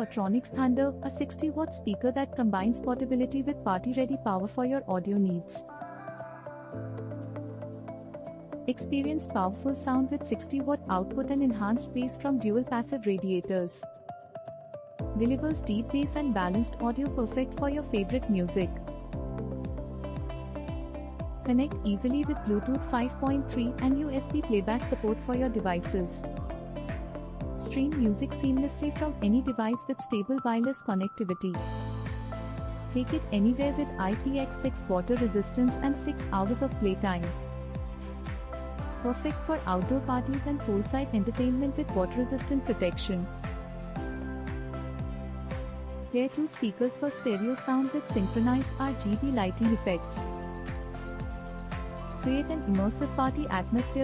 Portronics Thunder, a 60-watt speaker that combines portability with party-ready power for your audio needs. Experience powerful sound with 60-watt output and enhanced bass from dual passive radiators. Delivers deep bass and balanced audio perfect for your favorite music. Connect easily with Bluetooth 5.3 and USB playback support for your devices. Stream music seamlessly from any device with stable wireless connectivity. Take it anywhere with IPX6 water resistance and 6 hours of playtime. Perfect for outdoor parties and poolside entertainment with water-resistant protection. Pair 2 speakers for stereo sound with synchronized RGB lighting effects. Create an immersive party atmosphere